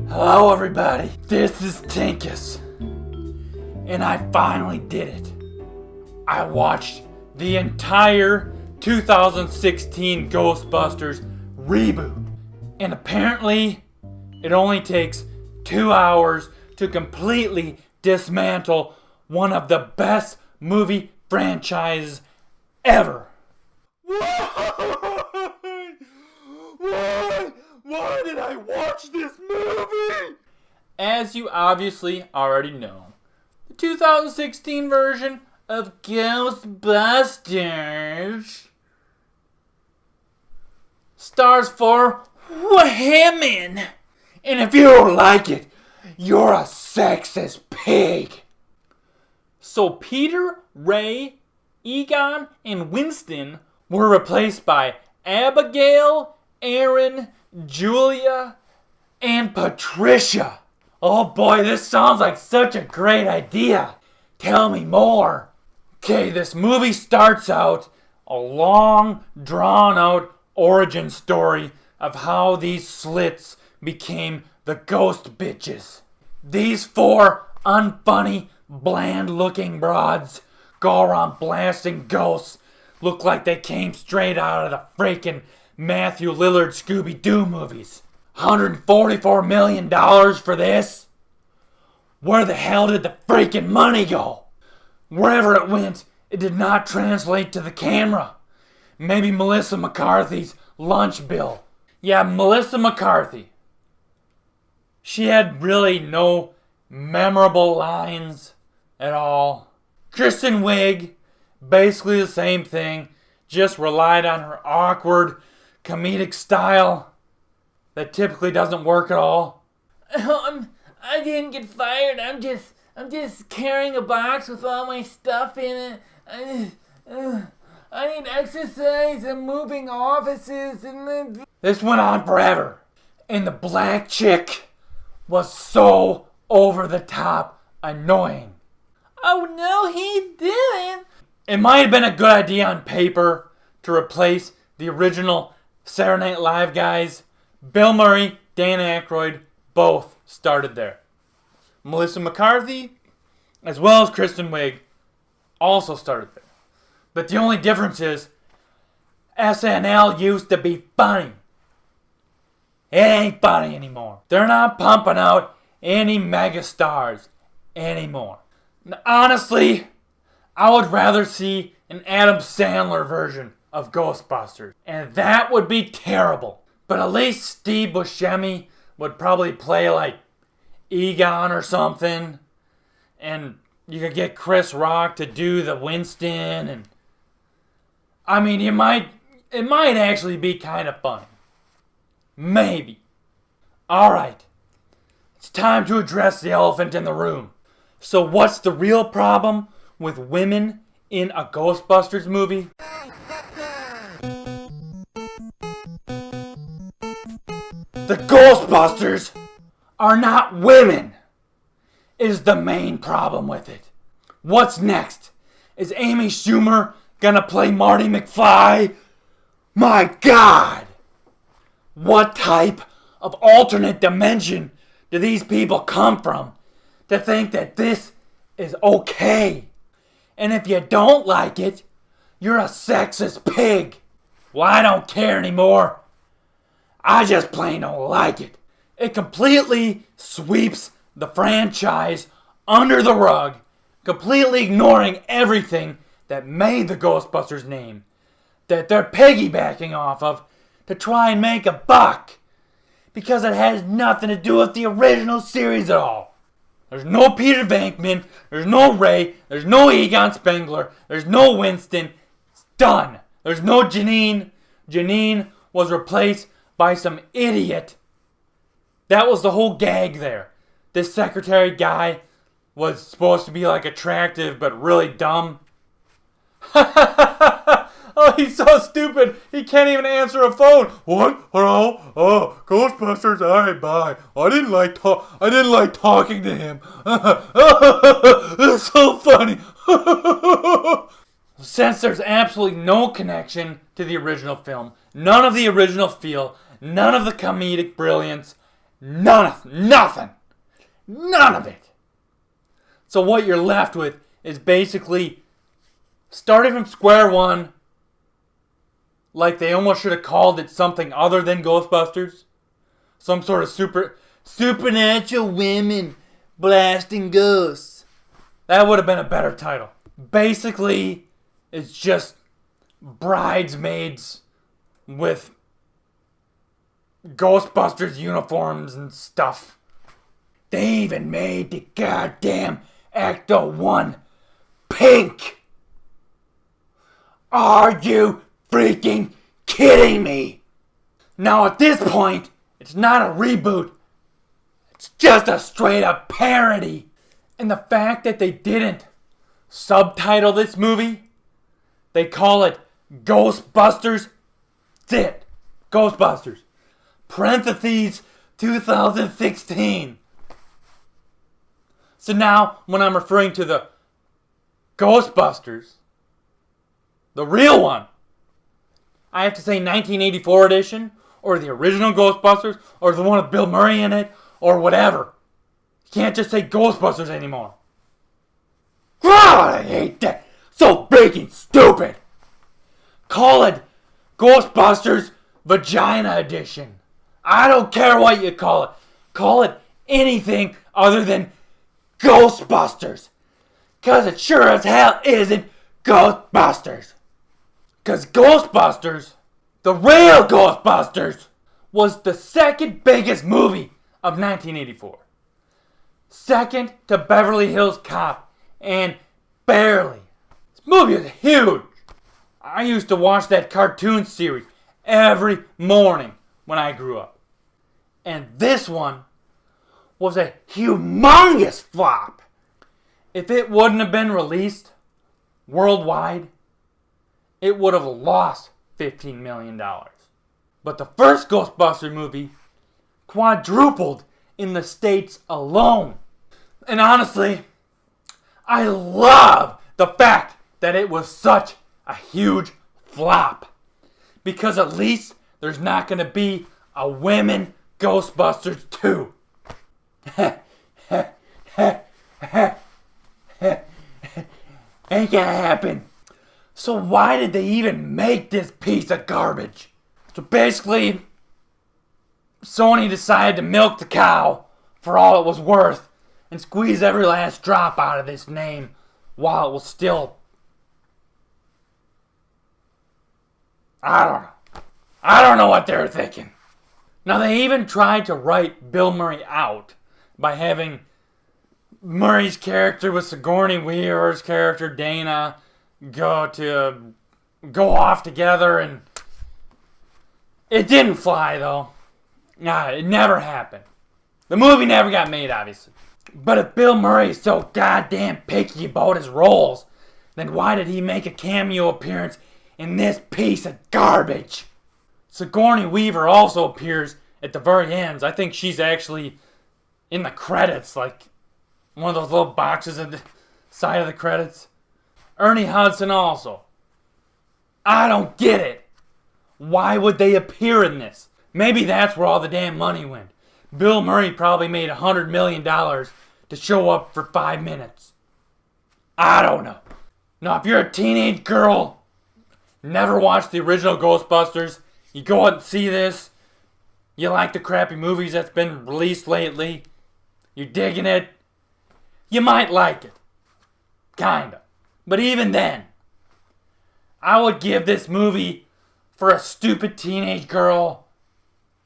Hello everybody, this is Tinkus, and I finally did it. I watched the entire 2016 Ghostbusters reboot, and apparently it only takes 2 hours to completely dismantle one of the best movie franchises ever. Why did I watch this movie? As you obviously already know, the 2016 version of Ghostbusters stars 4 women. And if you don't like it, you're a sexist pig. So Peter, Ray, Egon, and Winston were replaced by Abigail, Aaron, Julia, and Patricia. Oh boy, this sounds like such a great idea. Tell me more. Okay, this movie starts out a long, drawn-out origin story of how these slits became the ghost bitches. These 4 unfunny, bland-looking broads go around blasting ghosts, look like they came straight out of the freaking Matthew Lillard Scooby-Doo movies. $144 million for this? Where the hell did the freaking money go? Wherever it went, it did not translate to the camera. Maybe Melissa McCarthy's lunch bill. Yeah, Melissa McCarthy. She had really no memorable lines at all. Kristen Wiig, basically the same thing, just relied on her awkward comedic style that typically doesn't work at all. I didn't get fired. I'm just carrying a box with all my stuff in it. I need exercise and moving offices and then... This went on forever. And the black chick was so over the top annoying. Oh no, he didn't. It might have been a good idea on paper to replace the original Saturday Night Live guys. Bill Murray, Dan Aykroyd, both started there. Melissa McCarthy, as well as Kristen Wiig, also started there. But the only difference is, SNL used to be funny. It ain't funny anymore. They're not pumping out any mega stars anymore. Now, honestly, I would rather see an Adam Sandler version of Ghostbusters. And that would be terrible. But at least Steve Buscemi would probably play like Egon or something. And you could get Chris Rock to do the Winston. And I mean, it might actually be kind of funny. Maybe. Alright. It's time to address the elephant in the room. So what's the real problem with women in a Ghostbusters movie? The Ghostbusters are not women, is the main problem with it. What's next? Is Amy Schumer gonna play Marty McFly? My God! What type of alternate dimension do these people come from to think that this is okay? And if you don't like it, you're a sexist pig. Well, I don't care anymore. I just plain don't like it. It completely sweeps the franchise under the rug, completely ignoring everything that made the Ghostbusters name, that they're piggybacking off of to try and make a buck, because it has nothing to do with the original series at all. There's no Peter Venkman, there's no Ray, there's no Egon Spengler, there's no Winston. It's done. There's no Janine. Janine was replaced by some idiot. That was the whole gag there. This secretary guy was supposed to be like attractive but really dumb. Oh, he's so stupid. He can't even answer a phone. What? Hello? Oh, Ghostbusters. All right, bye. I didn't like talking to him. It's so funny. Since there's absolutely no connection to the original film, none of the original feel, none of the comedic brilliance, Nothing. None of it. So what you're left with is basically starting from square one, like they almost should have called it something other than Ghostbusters. Some sort of supernatural women blasting ghosts. That would have been a better title. Basically, it's just bridesmaids with Ghostbusters uniforms and stuff. They even made the goddamn Ecto 1 pink. Are you freaking kidding me? Now at this point, it's not a reboot. It's just a straight up parody. And the fact that they didn't subtitle this movie, they call it Ghostbusters. That's it. Ghostbusters. Parentheses 2016. So now, when I'm referring to the Ghostbusters, the real one, I have to say 1984 edition, or the original Ghostbusters, or the one with Bill Murray in it, or whatever. You can't just say Ghostbusters anymore. God, I hate that. So freaking stupid. Call it Ghostbusters Vagina Edition. I don't care what you call it. Call it anything other than Ghostbusters. Because it sure as hell isn't Ghostbusters. Because Ghostbusters, the real Ghostbusters, was the second biggest movie of 1984. Second to Beverly Hills Cop, and barely. This movie is huge. I used to watch that cartoon series every morning when I grew up. And this one was a humongous flop. If it wouldn't have been released worldwide, it would have lost $15 million. But the first Ghostbuster movie quadrupled in the States alone. And honestly, I love the fact that it was such a huge flop. Because at least there's not going to be a women Ghostbusters 2. Ain't gonna happen. So why did they even make this piece of garbage? So basically, Sony decided to milk the cow for all it was worth and squeeze every last drop out of this name while it was still... I don't know what they were thinking. Now they even tried to write Bill Murray out by having Murray's character with Sigourney Weaver's character Dana go off together, and it didn't fly though. Nah, it never happened. The movie never got made, obviously. But if Bill Murray's so goddamn picky about his roles, then why did he make a cameo appearance in this piece of garbage? Sigourney Weaver also appears at the very end. I think she's actually in the credits, like one of those little boxes at the side of the credits. Ernie Hudson also. I don't get it. Why would they appear in this? Maybe that's where all the damn money went. Bill Murray probably made $100 million to show up for 5 minutes. I don't know. Now, if you're a teenage girl, never watched the original Ghostbusters, you go out and see this, you like the crappy movies that's been released lately, you're digging it, you might like it. Kinda. But even then, I would give this movie, for a stupid teenage girl,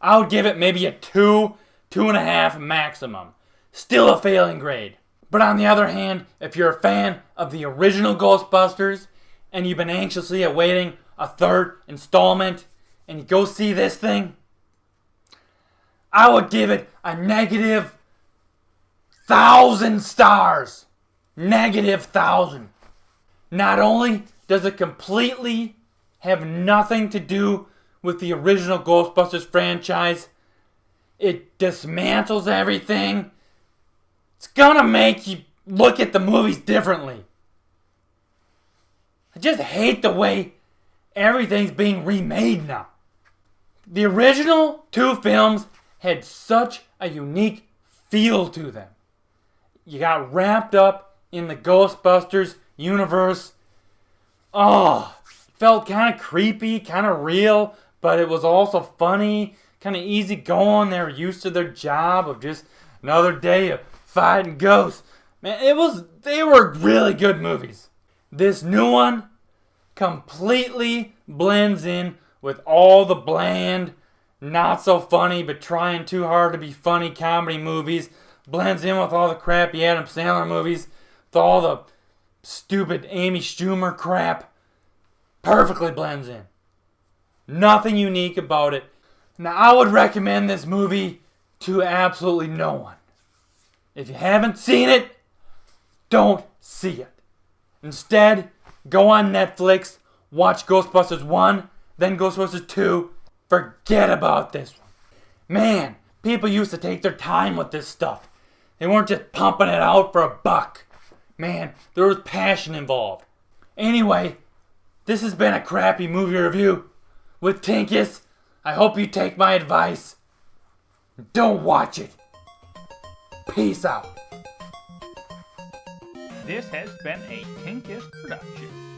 I would give it maybe a 2.5 maximum. Still a failing grade. But on the other hand, if you're a fan of the original Ghostbusters, and you've been anxiously awaiting a third installment, and you go see this thing, I would give it a negative 1,000 stars. Negative 1,000. Not only does it completely have nothing to do with the original Ghostbusters franchise, it dismantles everything. It's gonna make you look at the movies differently. I just hate the way everything's being remade now. The original 2 films had such a unique feel to them. You got wrapped up in the Ghostbusters universe. Oh, felt kind of creepy, kind of real, but it was also funny, kind of easy going. They were used to their job of just another day of fighting ghosts. Man, they were really good movies. This new one completely blends in with all the bland, not so funny, but trying too hard to be funny comedy movies. Blends in with all the crappy Adam Sandler movies, with all the stupid Amy Schumer crap. Perfectly blends in. Nothing unique about it. Now, I would recommend this movie to absolutely no one. If you haven't seen it, don't see it. Instead, go on Netflix, watch Ghostbusters 1, then Ghostbusters 2. Forget about this one. Man, people used to take their time with this stuff. They weren't just pumping it out for $1. Man, there was passion involved. Anyway, this has been a crappy movie review with Tinkus. I hope you take my advice. Don't watch it. Peace out. This has been a Tinkus production.